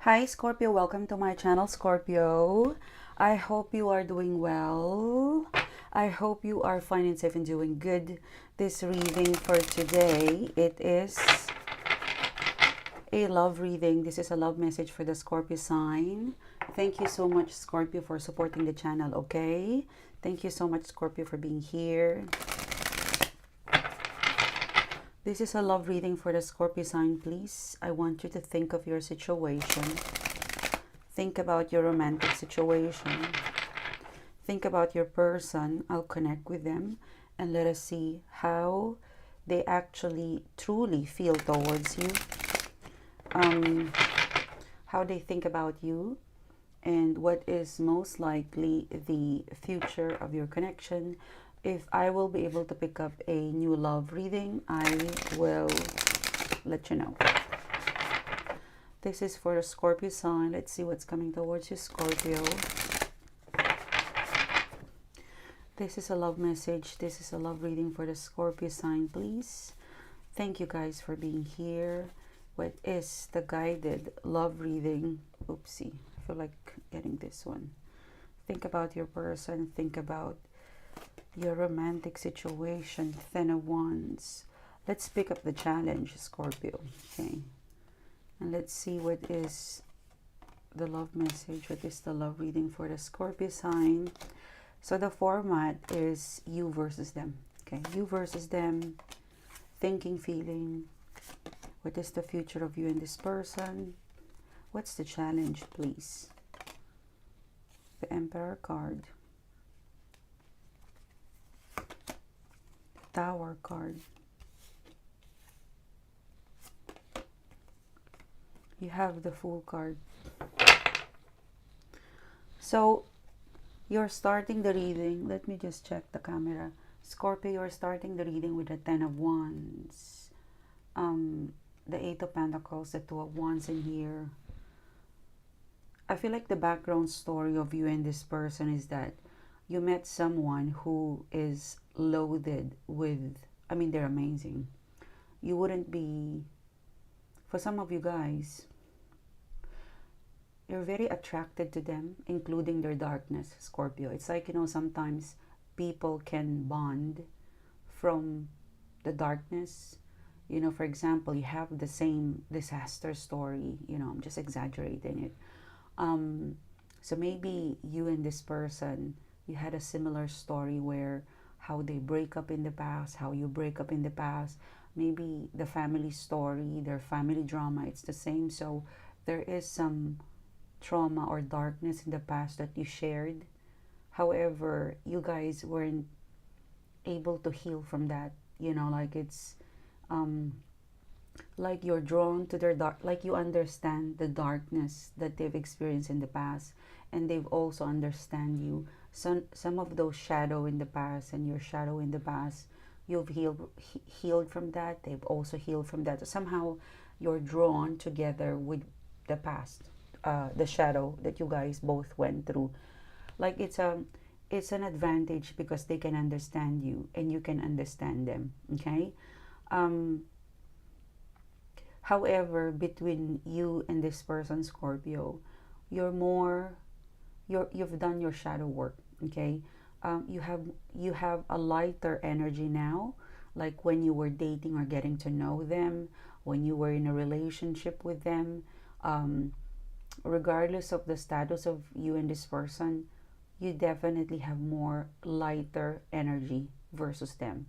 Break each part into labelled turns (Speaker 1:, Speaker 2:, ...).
Speaker 1: Hi Scorpio, welcome to my channel Scorpio. I hope you are doing well. I hope you are fine and safe and doing good. This reading for today, it is a love reading. This is a love message for the Scorpio sign. Thank you so much Scorpio for supporting the channel, okay? Thank you so much Scorpio for being here. This is a love reading for the Scorpio sign, please. I want you to think of your situation. Think about your romantic situation. Think about your person. I'll connect with them and let us see how they actually truly feel towards you. How they think about you and what is most likely the future of your connection. If I will be able to pick up a new love reading, I will let you know. This is for the Scorpio sign. Let's see what's coming towards you, Scorpio. This is a love message. This is a love reading for the Scorpio sign, please. Thank you guys for being here. What is the guided love reading? Oopsie, I feel like getting this one. Think about your person. Think about your romantic situation. 10 of Wands. Let's pick up the challenge, Scorpio. Okay. And let's see what is the love message. What is the love reading for the Scorpio sign? So the format is you versus them. Okay. You versus them. Thinking, feeling. What is the future of you and this person? What's the challenge, please? The Emperor card. Tower card. You have the Fool card. So you're starting the reading. Let me just check the camera. Scorpio, you're starting the reading with the 10 of Wands. The 8 of Pentacles, the 2 of Wands in here. I feel like the background story of you and this person is that you met someone who is loaded with, I mean, they're amazing. You wouldn't be, for some of you guys, you're very attracted to them, including their darkness, Scorpio. It's like, you know, sometimes people can bond from the darkness. You know, for example, you have the same disaster story, you know, I'm just exaggerating it. So maybe you and this person, you had a similar story where how they break up in the past, how you break up in the past, maybe the family story, their family drama, it's the same. So there is some trauma or darkness in the past that you shared. However, you guys weren't able to heal from that. You know, like it's like you're drawn to their dark, like you understand the darkness that they've experienced in the past, and they've also understand you. Some of those shadow in the past and your shadow in the past, you've healed from that. They've also healed from that. Somehow you're drawn together with the past, the shadow that you guys both went through. Like it's an advantage because they can understand you and you can understand them. Okay. However, between you and this person, Scorpio, you've done your shadow work. Okay. You have a lighter energy now, like when you were dating or getting to know them, when you were in a relationship with them. Regardless of the status of you and this person, you definitely have more lighter energy versus them.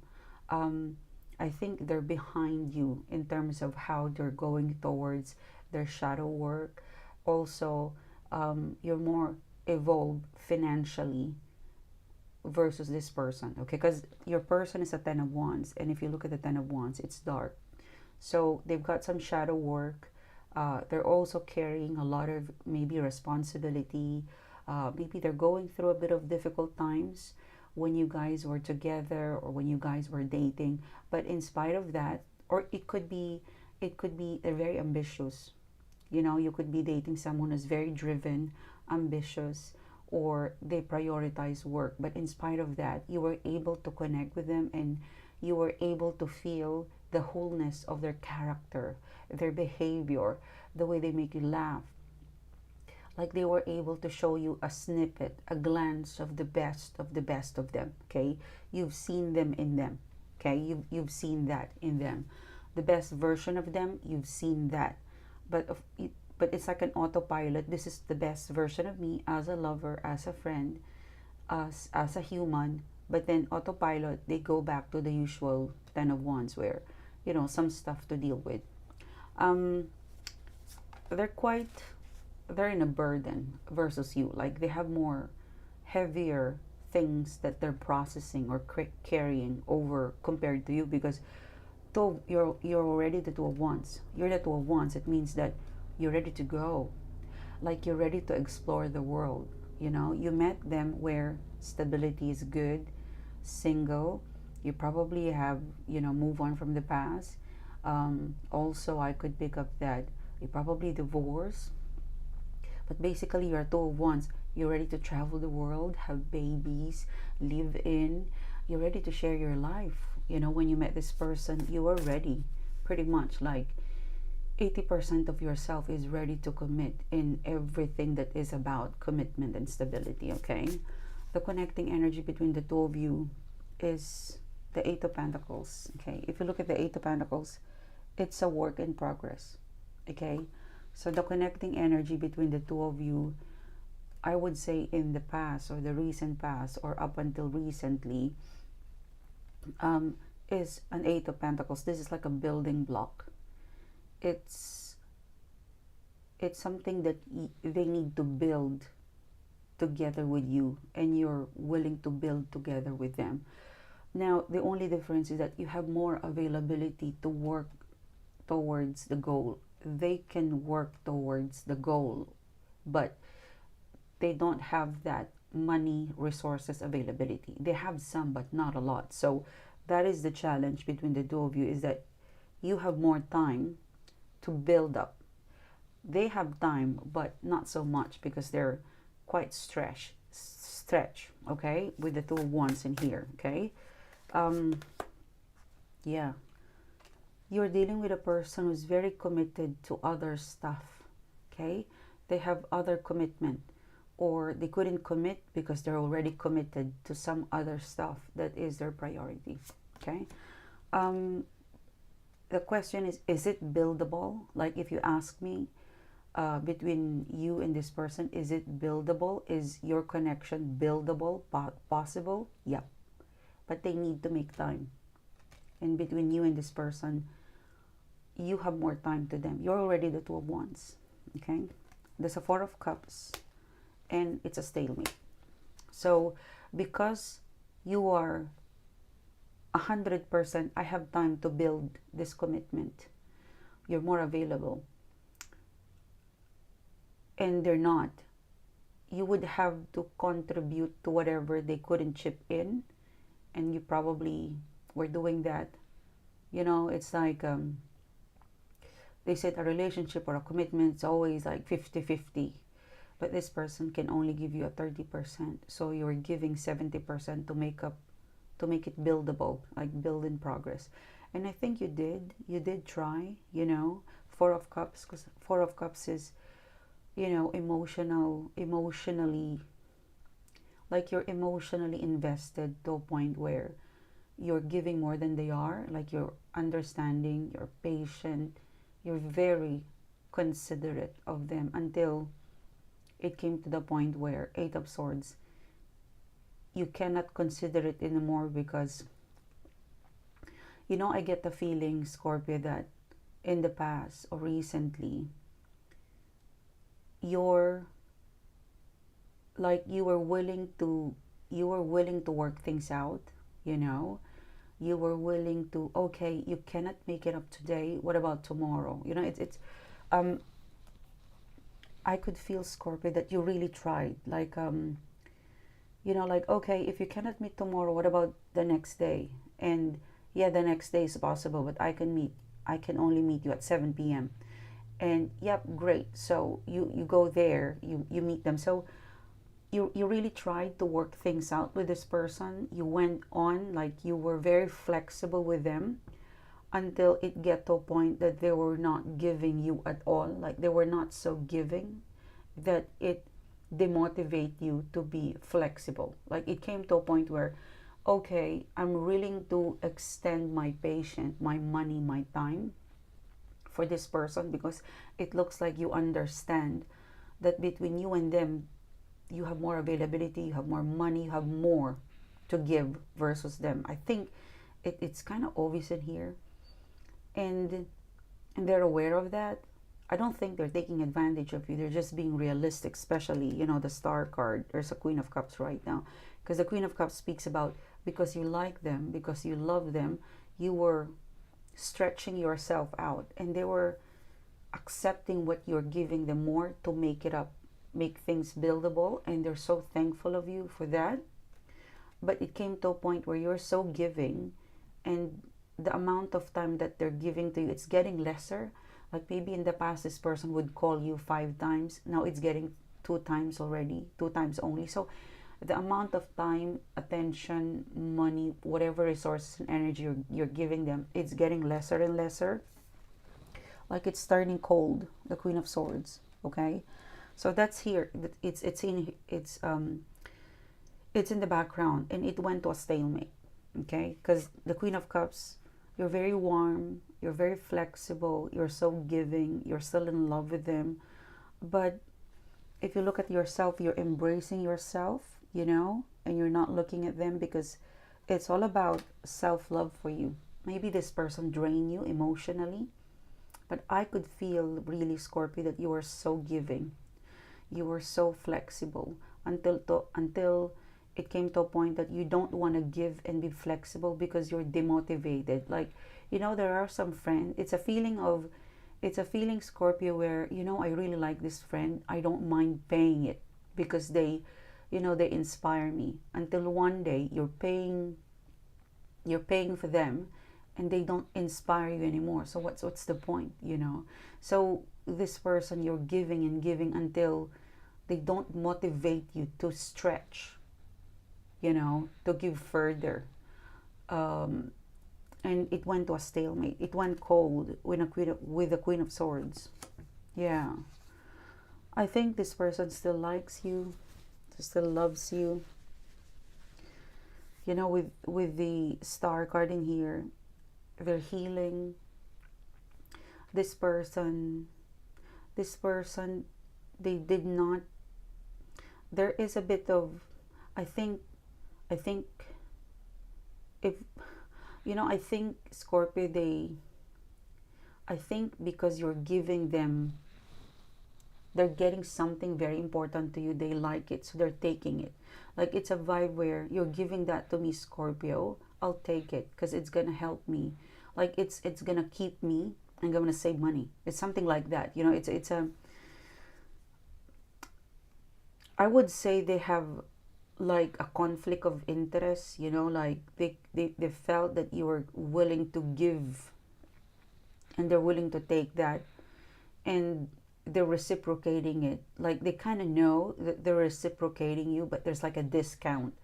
Speaker 1: I think they're behind you in terms of how they're going towards their shadow work. Also, you're more evolved financially versus this person, okay? Because your person is a 10 of Wands, and if you look at the 10 of Wands, it's dark. So they've got some shadow work. They're also carrying a lot of maybe responsibility. Maybe they're going through a bit of difficult times when you guys were together or when you guys were dating. But in spite of that, or it could be they're very ambitious. You know, you could be dating someone who's very driven, ambitious, or they prioritize work. But in spite of that, you were able to connect with them and you were able to feel the wholeness of their character, their behavior, the way they make you laugh, Like they were able to show you a snippet, a glance of the best of the best of them. Okay, you've seen them in them. Okay, you've seen that in them, the best version of them. You've seen that, but but it's like an autopilot. This is the best version of me as a lover, as a friend, as a human. But then autopilot, they go back to the usual 10 of Wands, where some stuff to deal with. Um, they're quite they're in a burden versus you. Like they have more heavier things that they're processing or carrying over compared to you, because you're already the 2 of Wands. You're the 2 of Wands. It means that you're ready to go. Like you're ready to explore the world. You met them where stability is good, single. You probably have move on from the past. Also, I could pick up that you probably divorced, but basically you're 2 of Wands. You're ready to travel the world, have babies, live in. You're ready to share your life. When you met this person, you were ready. Pretty much like 80% of yourself is ready to commit in everything that is about commitment and stability. Okay, the connecting energy between the two of you is the 8 of Pentacles. Okay, if you look at the 8 of Pentacles, it's a work in progress. Okay, so the connecting energy between the two of you, I would say in the past or the recent past or up until recently, is an 8 of Pentacles. This is like a building block. It's something that they need to build together with you, and you're willing to build together with them. Now, the only difference is that you have more availability to work towards the goal. They can work towards the goal, but they don't have that money, resources, availability. They have some, but not a lot. So that is the challenge between the two of you, is that you have more time to build up. They have time, but not so much, because they're quite stretch, okay, with the 2 of Wands in here. Okay, yeah, you're dealing with a person who's very committed to other stuff. Okay, they have other commitment, or they couldn't commit because they're already committed to some other stuff that is their priority. Okay, the question is it buildable? Like if you ask me, between you and this person, is it buildable? Is your connection buildable, possible? Yeah, but they need to make time. And between you and this person, you have more time to them. You're already the 2 of Wands. Okay, there's a 4 of Cups, and it's a stalemate. So because you are 100%, I have time to build this commitment, you're more available, and they're not. You would have to contribute to whatever they couldn't chip in, and you probably were doing that. It's like they said a relationship or a commitment is always like 50-50, but this person can only give you a 30%, so you're giving 70% to make it buildable, like build in progress. And I think you did try. 4 of Cups, because 4 of Cups is emotionally, like you're emotionally invested to a point where you're giving more than they are. Like you're understanding, you're patient, you're very considerate of them, until it came to the point where 8 of Swords, you cannot consider it anymore, because I get the feeling, Scorpio, that in the past or recently, you're like you were willing to work things out. You were willing to, okay, you cannot make it up today, what about tomorrow? It's I could feel, Scorpio, that you really tried, like like, okay, if you cannot meet tomorrow, what about the next day? And yeah, the next day is possible, but I can only meet you at 7 p.m. And yep, great. So you go there, you meet them. So you really tried to work things out with this person. You went on, like you were very flexible with them, until it get to a point that they were not giving you at all. Like they were not so giving, that it demotivate you to be flexible. Like it came to a point where, okay, I'm willing to extend my patience, my money, my time for this person, because it looks like you understand that between you and them, you have more availability, you have more money, you have more to give versus them. I think it's kind of obvious in here, and they're aware of that. I don't think they're taking advantage of you. They're just being realistic, especially, the Star card. There's a Queen of Cups right now. Because the Queen of Cups speaks about, because you like them, because you love them, you were stretching yourself out. And they were accepting what you're giving them more to make it up, make things buildable. And they're so thankful of you for that. But it came to a point where you're so giving, and the amount of time that they're giving to you, it's getting lesser. Like maybe in the past, this person would call you 5 times. Now it's getting 2 times already, 2 times only. So the amount of time, attention, money, whatever resources and energy you're giving them, it's getting lesser and lesser. Like it's turning cold, the Queen of Swords. Okay, so that's here. It's in the background, and it went to a stalemate. Okay, because the Queen of Cups, you're very warm, you're very flexible, you're so giving, you're still in love with them. But if you look at yourself, you're embracing yourself, and you're not looking at them, because it's all about self-love for you. Maybe this person drained you emotionally, but I could feel really, Scorpio, that you are so giving. You were so flexible until it came to a point that you don't want to give and be flexible because you're demotivated. Like, there are some friends, it's a feeling, Scorpio, where, I really like this friend. I don't mind paying it because they inspire me. Until one day you're paying for them and they don't inspire you anymore. So what's the point, So this person, you're giving and giving until they don't motivate you to stretch, to give further. And it went to a stalemate. It went cold with the Queen of Swords. Yeah. I think this person still likes you, still loves you. With the Star card in here, they're healing. This person, they did not. There is a bit of, I think if I think, Scorpio, I think because you're giving them, they're getting something very important to you. They like it, so they're taking it. Like it's a vibe where you're giving that to me, Scorpio. I'll take it because it's gonna help me. Like it's gonna keep me, and I'm gonna save money. It's something like that. It's a. I would say they have like a conflict of interest, like they felt that you were willing to give and they're willing to take that, and they're reciprocating it. Like they kind of know that they're reciprocating you, but there's like a discount.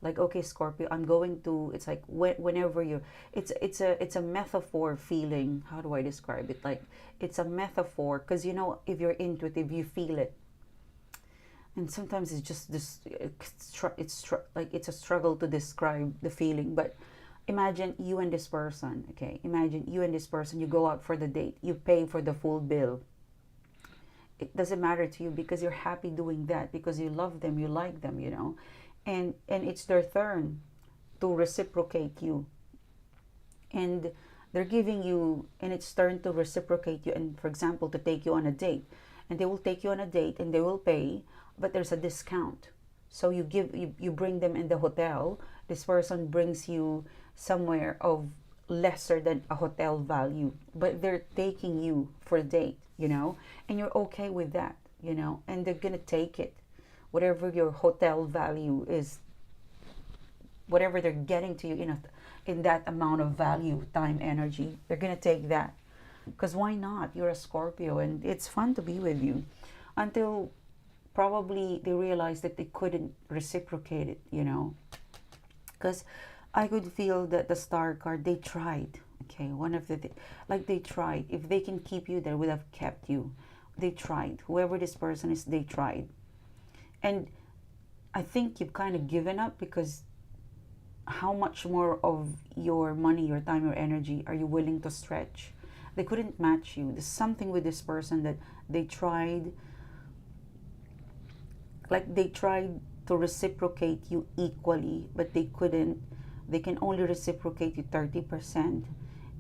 Speaker 1: Like, okay, Scorpio, I'm going to, it's like whenever you, it's a metaphor feeling. How do I describe it? Like it's a metaphor because if you're intuitive, you feel it. And sometimes it's just this, it's a struggle to describe the feeling. But imagine you and this person, okay? Imagine you and this person, you go out for the date, you pay for the full bill. It doesn't matter to you because you're happy doing that, because you love them, you like them, and it's their turn to reciprocate you. And they're giving you, and it's turn to reciprocate you, and for example, to take you on a date. And they will take you on a date and they will pay, but there's a discount. So you bring them in the hotel. This person brings you somewhere of lesser than a hotel value, but they're taking you for a date, and you're okay with that, and they're gonna take it, whatever your hotel value is, whatever they're getting to you in that amount of value, time, energy, they're gonna take that. Because why not? You're a Scorpio and it's fun to be with you, until probably they realized that they couldn't reciprocate it, because I could feel that the Star card, they tried. Okay, one of the like they tried. If they can keep you, they would have kept you. they tried. Whoever this person is, they tried. And I think you've kind of given up, because how much more of your money, your time, your energy are you willing to stretch? They couldn't match you. There's something with this person that they tried, like they tried to reciprocate you equally, but they couldn't. They can only reciprocate you 30%,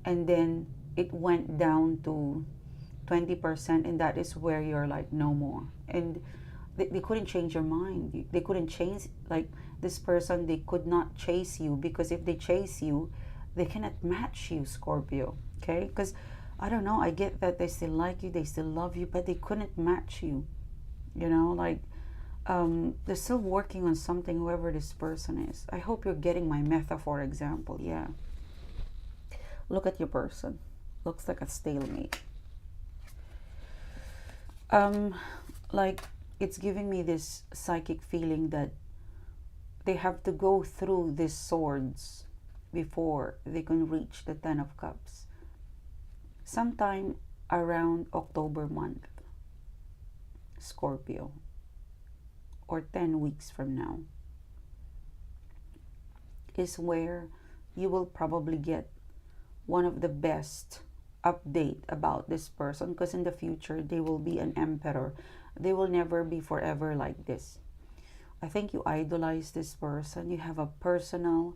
Speaker 1: and then it went down to 20%, and that is where you're like, no more. And they couldn't change your mind. They couldn't change, like this person, they could not chase you, because if they chase you, they cannot match you, Scorpio. Okay? Because I don't know, I get that they still like you, they still love you, but they couldn't match you. You know, like they're still working on something, whoever this person is. I hope you're getting my metaphor example. Yeah. Look at your person. Looks like a stalemate. Like it's giving me this psychic feeling that they have to go through these swords before they can reach the 10 of Cups. Sometime around October month, Scorpio, or 10 weeks from now, is where you will probably get one of the best update about this person, because in the future they will be an emperor. They will never be forever like this. I think you idolize this person. You have a personal,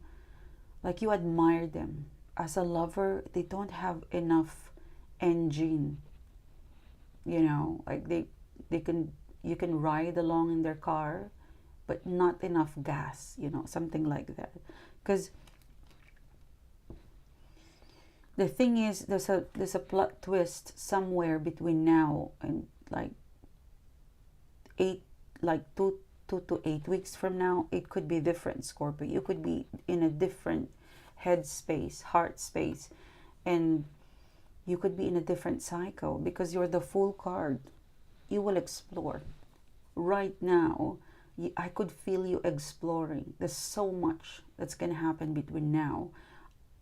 Speaker 1: like you admire them. As a lover, they don't have enough engine. You know, like you can ride along in their car, but not enough gas, you know, something like that. Because the thing is, there's a plot twist somewhere between now and like 2 to 8 weeks from now. It could be different, Scorpio. You could be in a different head space, heart space, and you could be in a different cycle, because you're the Fool card. You will explore. Right now, I could feel you exploring. There's so much that's going to happen between now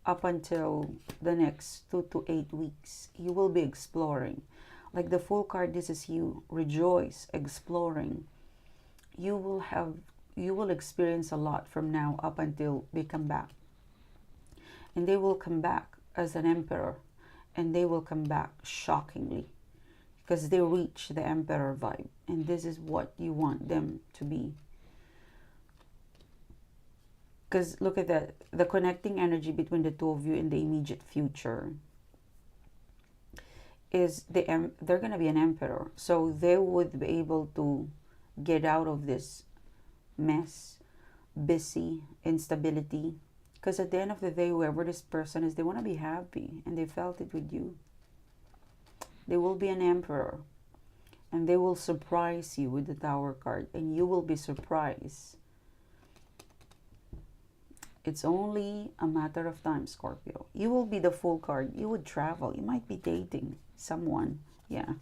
Speaker 1: up until the next 2 to 8 weeks. You will be exploring. Like the Fool card, this is you. Rejoice, exploring. You will experience a lot from now up until they come back. And they will come back as an emperor. And they will come back shockingly, because they reach the emperor vibe. And this is what you want them to be. Because look at that. The connecting energy between the two of you in the immediate future is they're going to be an emperor. So they would be able to get out of this mess, busy, instability. Because at the end of the day, whoever this person is, they want to be happy. And they felt it with you. They will be an emperor. And they will surprise you with the Tower card. And you will be surprised. It's only a matter of time, Scorpio. You will be the Fool card. You would travel. You might be dating someone. Yeah.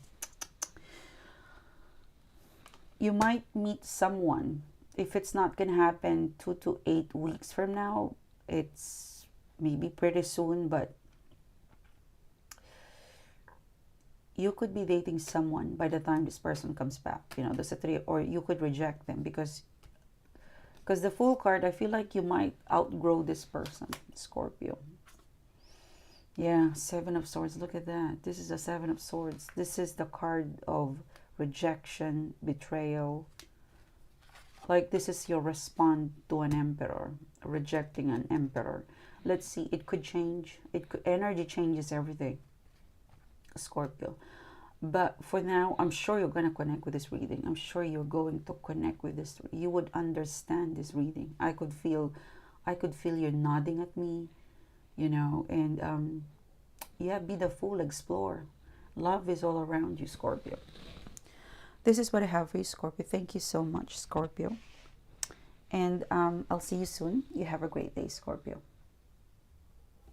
Speaker 1: You might meet someone. If it's not going to happen 2 to 8 weeks from now, it's maybe pretty soon, but you could be dating someone by the time this person comes back. You know, there's a 3, or you could reject them, because the Fool card, I feel like you might outgrow this person, Scorpio. Yeah, 7 of Swords. Look at that. This is a 7 of Swords. This is the card of rejection, betrayal. Like this is your response to an emperor, rejecting an emperor. Let's see, it could change. Energy changes everything, Scorpio. But for now, I'm sure you're going to connect with this reading. I'm sure you're going to connect with this. You would understand this reading. I could feel you nodding at me, you know, and yeah, be the Fool, explore. Love is all around you, Scorpio. This is what I have for you, Scorpio. Thank you so much, Scorpio. And I'll see you soon. You have a great day, Scorpio.